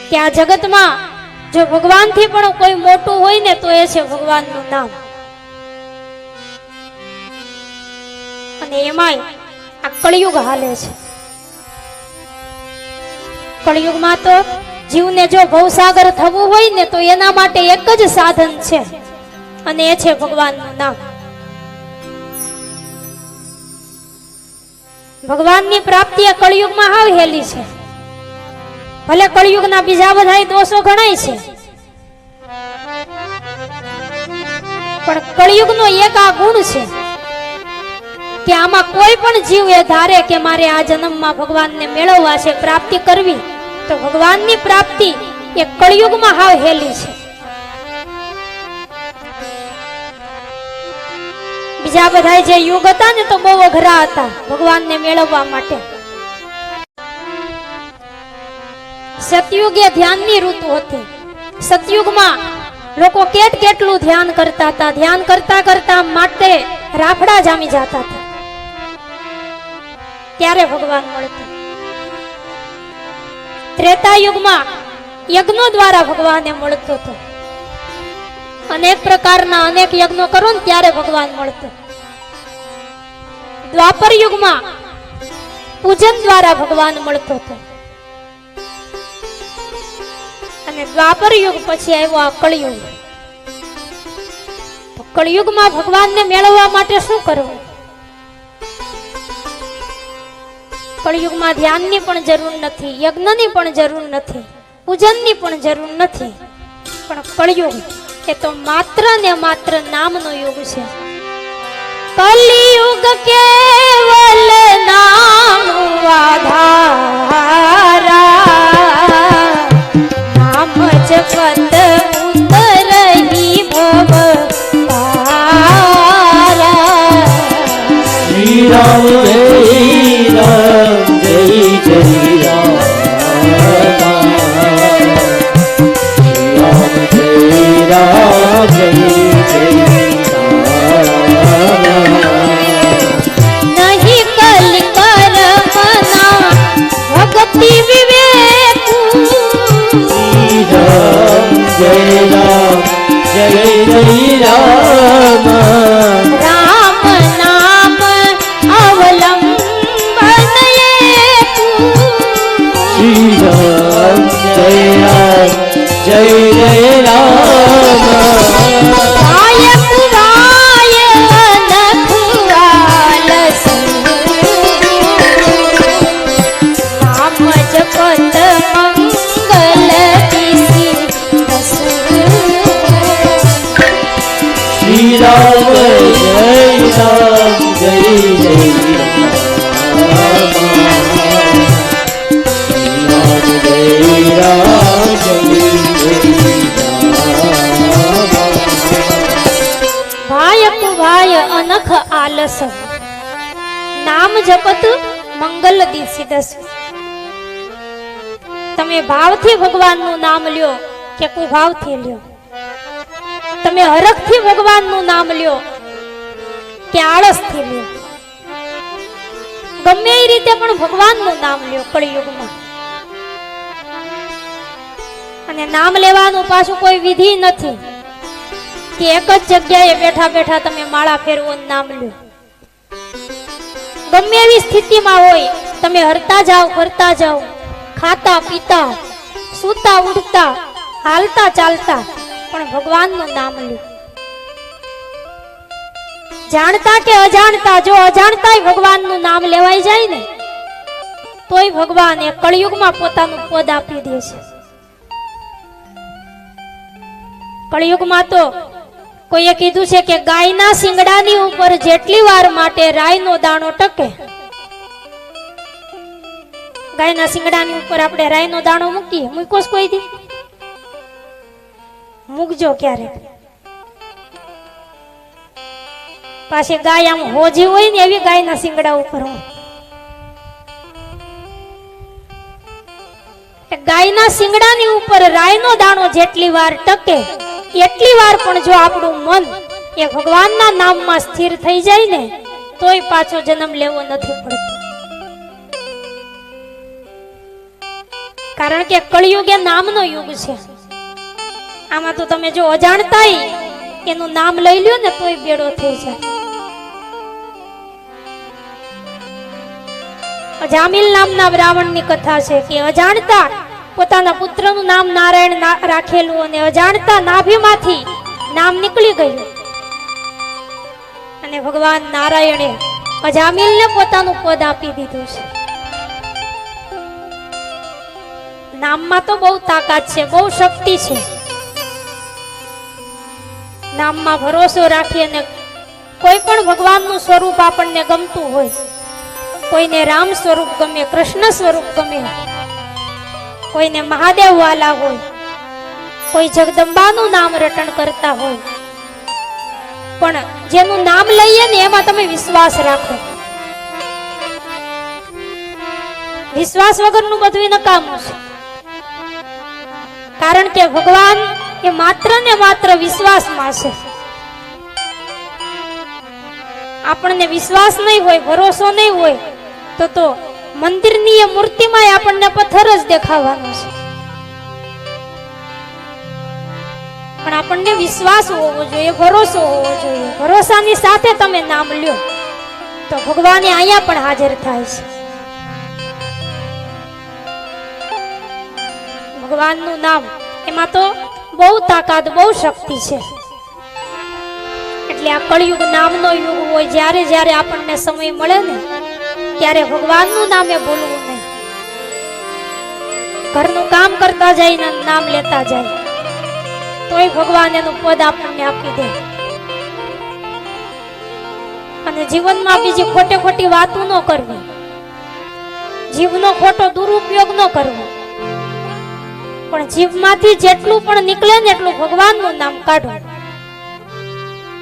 કે આ જગતમાં જો ભગવાનથી પણ કોઈ મોટું હોય ને તો એ છે ભગવાનનું નામ. અને એમાંય આ કળિયુગ હાલે છે. કળિયુગમાં તો જીવને જો ભવસાગર થવું હોય ને તો એના માટે એક જ સાધન છે અને એ છે ભગવાનનું નામ. ભગવાનની પ્રાપ્તિ એ કળિયુગમાં હાવ હેલી છે. ભલે કળિયુગના બીજા બધા દોષો ગણાય છે, પણ કળિયુગનો એક આ ગુણ છે કે આમાં કોઈ પણ જીવ એ ધારે કે મારે આ જન્મમાં ભગવાનને મેળવવા છે, પ્રાપ્તિ કરવી, તો ભગવાનની પ્રાપ્તિ એ કળિયુગમાં હાવ હેલી છે. બીજા બધા જે યુગ હતા ને તો બહુ અઘરા હતા ભગવાનને મેળવવા માટે. સતયુગ એ ધ્યાનની ઋતુ હતી. સતયુગમાં લોકો કેટલું ધ્યાન કરતા હતા. ધ્યાન કરતા કરતા માટે રાફડા જામી જતા હતા. ત્યારે ભગવાન મળતા. ત્રેતા યુગમાં યજ્ઞો દ્વારા ભગવાનને મળતો હતો. અનેક પ્રકારના અનેક યજ્ઞો કરો ને ત્યારે ભગવાન મળતો. દ્વાપર યુગમાં પૂજન દ્વારા ભગવાન મળતો હતો. અને દ્વાપર યુગ પછી આવ્યો આ કળિયુગ. તો કળિયુગમાં ભગવાનને મેળવવા માટે શું કરવું? કળિયુગમાં ધ્યાનની પણ જરૂર નથી, યજ્ઞની પણ જરૂર નથી, પૂજનની પણ જરૂર નથી. પણ કળિયુગ એ તો માત્ર ને માત્ર નામનો યુગ છે. કલિયુગ કેવલ નામ આધારા, નામ જપત ઉતરહી ભવ પારા. શ્રી રામ જય રામ જય જય રામ, શ્રી રામ જય રામ જય જય ભક્તિ વિવેક. જય રામ જય જય રામ, રામ નામ અવલંબન શ્રી રામ જય રામ જય જય રામ. શ્રી રામ જય રામ જય જય રામ, ભાય ભાય અનખ આલસ, નામ જપત મંગલ દિસિદસ. તમે ભાવથી ભગવાનનું નામ લ્યો કે કુભાવથી લ્યો, તમે હરખથી ભગવાનનું નામ લ્યો કે આળસથી લ્યો, ગમે એ રીતે પણ ભગવાનનું નામ લ્યો કળિયુગમાં. અને નામ લેવાનું પાછું કોઈ વિધિ નથી કે એક જ જગ્યાએ બેઠા બેઠા તમે માળા ફેરવો નામ લ્યો. ગમે એવી સ્થિતિમાં હોય તમે હરતા જાઓ, ફરતા જાઓ, ખાતા પીતા, સૂતા ઉઠતા, હાલતા ચાલતા, પણ ભગવાનનું નામ લ્યો. જાણતા કે અજાણતા, જો અજાણતાય ભગવાનનું નામ લેવાઈ જાય ને તોય ભગવાન એ કળિયુગમાં પોતાનું પદ આપી દે છે. કળિયુગમાં તો કોઈએ કીધું છે કે ગાયના શિંગડાની ઉપર જેટલી વાર માટે રાઈનો દાણો ટકે, ગાયના શિંગડાની ઉપર આપણે રાઈનો દાણો મૂકીએ, મૂક્યો કોઈ દી? મૂકજો ક્યારેક. પાછી ગાય આમ હોજી હોય ને એવી ગાયના શિંગડા ઉપર હું ગાયના શિંગડાની ઉપર રાઈનો દાણો જેટલી વાર ટકે એટલી વાર પણ જો આપણું મન એ ભગવાનના નામમાં સ્થિર થઈ જાય ને તોય પાછો જન્મ લેવો નથી પડતો. કારણ કે કળિયુગ એ નામનો યુગ છે. આમાં તો તમે જો અજાણતા એનું નામ લઈ લ્યો ને તોય બેડો થઈ જાય. અજામિલ નામના બ્રાહ્મણની કથા છે કે અજાણતા પોતાના પુત્રનું નામ નારાયણ રાખેલું અને અજાણતા નાભીમાંથી નામ નીકળી ગયું અને ભગવાન નારાયણે અજામિલને પોતાનું પદ આપી દીધું છે. નામમાં તો બહુ તાકાત છે, બહુ શક્તિ છે. નામમાં ભરોસો રાખી અને કોઈ પણ ભગવાનનું સ્વરૂપ આપણને ગમતું હોય, કોઈને રામ સ્વરૂપ ગમે, કૃષ્ણ સ્વરૂપ ગમે, કોઈને મહાદેવ વાલા હોય, કોઈ જગદંબાનું નામ રટણ કરતા હોય, પણ જેનું નામ લઈએ ને એમાં તમે વિશ્વાસ રાખો. વિશ્વાસ વગરનું બધું નકામું છે. કારણ કે ભગવાન એ માત્ર ને માત્ર વિશ્વાસમાં છે. આપણને વિશ્વાસ નહીં હોય, ભરોસો નહીં હોય તો મંદિરની એ મૂર્તિમાં આપણને પથ્થર જ દેખાવાનો છે. પણ આપણને વિશ્વાસ હોવો જોઈએ, ભરોસો હોવો જોઈએ. ભરોસાની સાથે તમે નામ લ્યો તો ભગવાન અહીંયા પણ હાજર થાય છે. ભગવાનનું નામ એમાં તો બહુ તાકાત, બહુ શક્તિ છે. એટલે આ કળિયુગ નામનો યુગ હોય. જ્યારે જ્યારે આપણને સમય મળે ને ત્યારે ભગવાનનું નામે ભૂલવું નહીં. ઘરનું કામ કરતા જઈને નામ લેતા જાય તોય ભગવાન એનું પદ આપણને આપી દે. અને જીવનમાં બીજી ખોટી વાતો ન કરવી, જીવનો ખોટો દુરુપયોગ ન કરવો, પણ જીવમાંથી જેટલું પણ નીકળે ને એટલું ભગવાનનું નામ કાઢો.